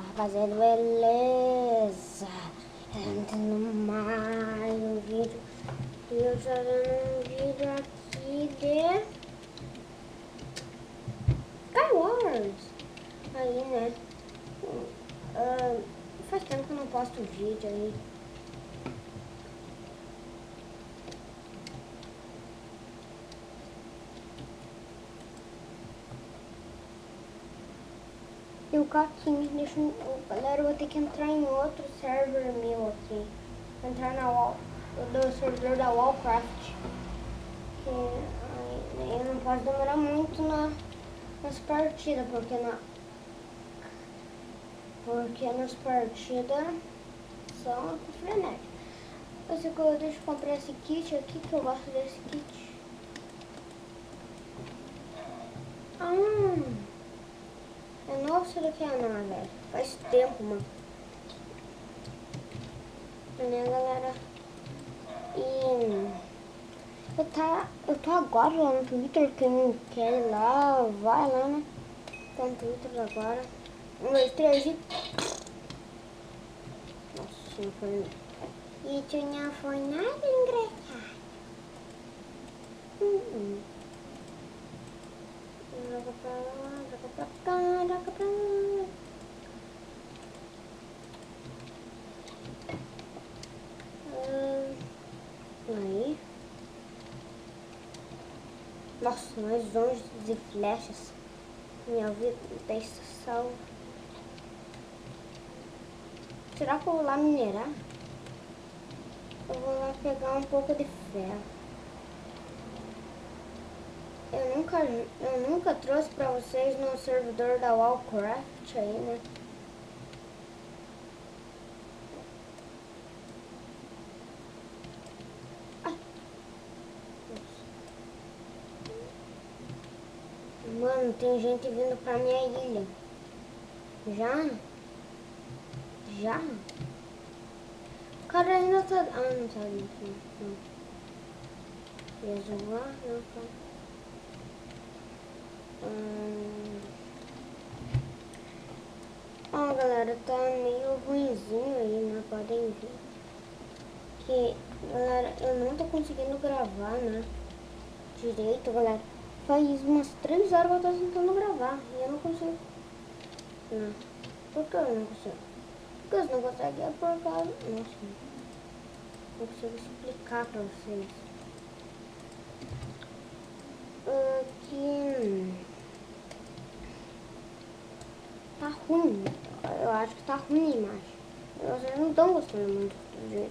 Rapaziada, beleza? Entrando mais um vídeo. E eu fazendo um vídeo aqui de Skywars. Aí, né? Faz tempo que eu não posto vídeo aí. E o Caquinho, galera, eu vou ter que entrar em outro server meu aqui. Entrar do servidor da Warcraft. Que aí, eu não posso demorar muito nas partidas, porque nas partidas são frenéticas. Deixa eu comprar esse kit aqui, que eu gosto desse kit. É novo isso daqui, não, velho. Faz tempo, mano. Né, galera? E eu tô agora lá no Twitter. Quem quer ir lá, vai lá, né? Tô no Twitter agora. 1, 2, 3 e... Nossa, não foi... Isso não foi nada engraçado. Joga pra lá, joga pra cá, joga pra lá. Aí. Nossa, mais 11 de flechas. Minha vida está salva. Será que eu vou lá minerar? Eu vou lá pegar um pouco de ferro. Eu nunca trouxe pra vocês no servidor da Warcraft aí, né? Ai. Mano, tem gente vindo pra minha ilha. Já? Já? O cara ainda tá... Ah, não tá ali. Não. Ia zoar? Não, tá. Ó, galera, tá meio ruimzinho aí, né? Podem ver. Que, galera, eu não tô conseguindo gravar, né? Direito, galera. Faz umas 3 horas que eu tô tentando gravar e eu não consigo. Não. Por que eu não consigo? Porque você não consegue é por causa... Nossa, não consigo explicar pra vocês. Que... Tá ruim. Eu acho que tá ruim a imagem. Vocês não estão gostando muito do vídeo.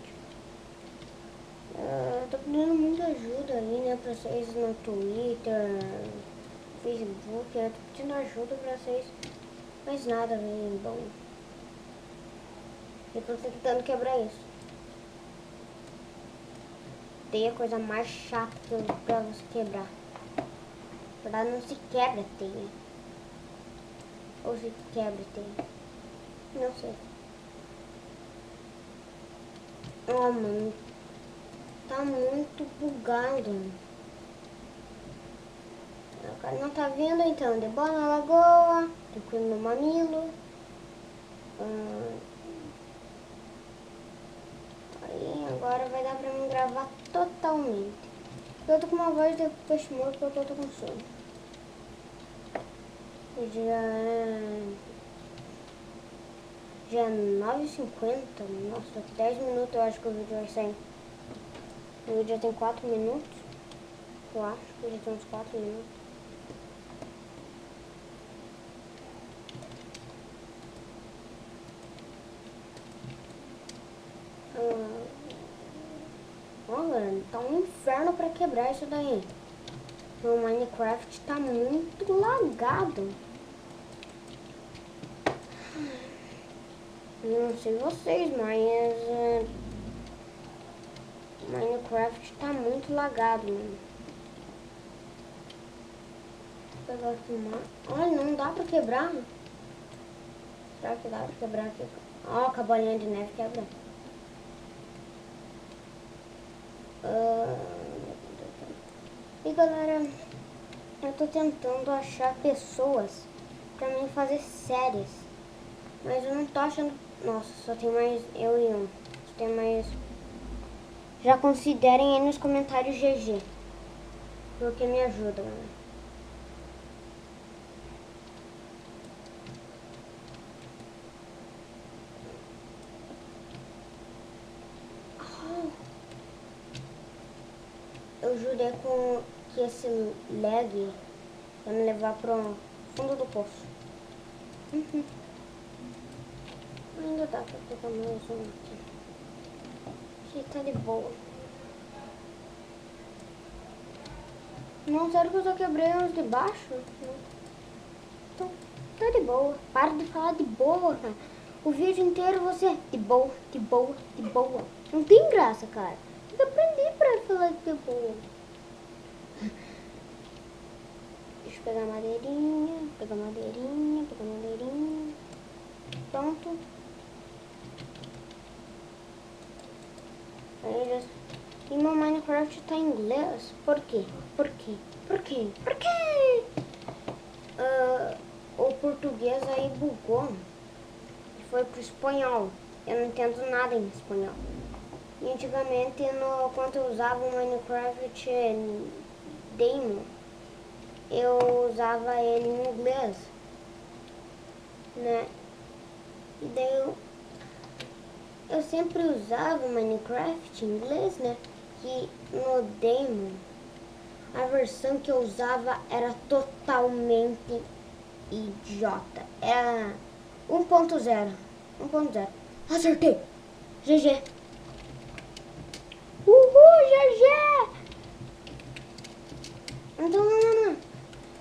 Eu tô pedindo muita ajuda aí, né, pra vocês no Twitter, Facebook. Eu tô pedindo ajuda pra vocês. Mas nada vem bom. Eu tô tentando quebrar isso. Tem a coisa mais chata pra você quebrar. Na verdade, não se quebra teia. Ou se quebra teia. Não sei. Oh, mano. Tá muito bugado. O cara não tá vendo, então. De boa na lagoa. Tranquilo no mamilo. Aí agora vai dar pra mim gravar totalmente. Eu tô com uma voz de peixe morto porque eu tô com sono. Já é 9h50. Nossa, 10 minutos eu acho que o vídeo vai sair. O vídeo já tem 4 minutos. Eu acho que já tem uns 4 minutos. Olha, tá um inferno pra quebrar isso daí. O Minecraft tá muito lagado. Não sei vocês, mas Minecraft tá muito lagado, mano. Vou pegar aqui uma... Olha, não dá pra quebrar. Será que dá pra quebrar aqui? Ó, com a bolinha de neve quebra. E galera, Eu tô tentando achar pessoas pra mim fazer séries. Mas eu não tô achando... Nossa, só tem mais eu e um. Só tem mais... Já considerem aí nos comentários GG. Porque me ajuda, galera. Eu jurei com que esse lag ia me levar pro fundo do poço. Ainda dá pra pegar mais um aqui. Aqui tá de boa. Não, sério que eu só quebrei uns de baixo? Então, tá de boa. Para de falar de boa, cara. O vídeo inteiro você... De boa, de boa, de boa. Não tem graça, cara. Tem que aprender pra falar de boa. Deixa eu pegar madeirinha, pegar madeirinha, pegar madeirinha. Pronto. Aí, e meu Minecraft tá em inglês. Por quê? Por quê? Por quê? Por quê? O português aí bugou e foi pro espanhol. Eu não entendo nada em espanhol. E antigamente, quando eu usava o Minecraft demo, eu usava ele em inglês, né? E daí eu sempre usava o Minecraft em inglês, né? Que no demo, a versão que eu usava era totalmente idiota. Era 1.0. 1.0. Acertei! GG! Uhul, GG! Então,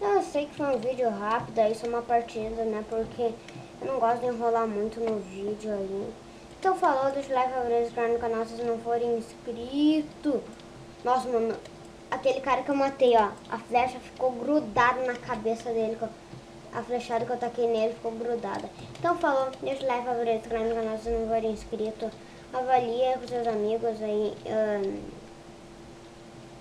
eu sei que foi um vídeo rápido, isso é uma partida, né? Porque eu não gosto de enrolar muito no vídeo aí. Então falou, deixa o like, favorito, inscreve no canal se vocês não forem inscritos. Nossa, mano, aquele cara que eu matei, ó, a flecha ficou grudada na cabeça dele. A flechada que eu taquei nele ficou grudada. Então falou, deixa o like, favorito, inscreve no canal se vocês não forem inscritos. Avalia com seus amigos aí.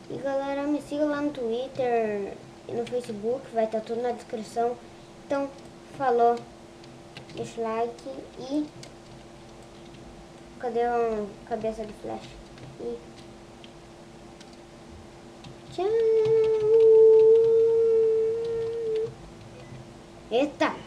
E galera, me siga lá no Twitter e no Facebook, vai estar tudo na descrição. Então, falou, deixa o like e... Cadê a cabeça de flecha? E... Tchau! Eita!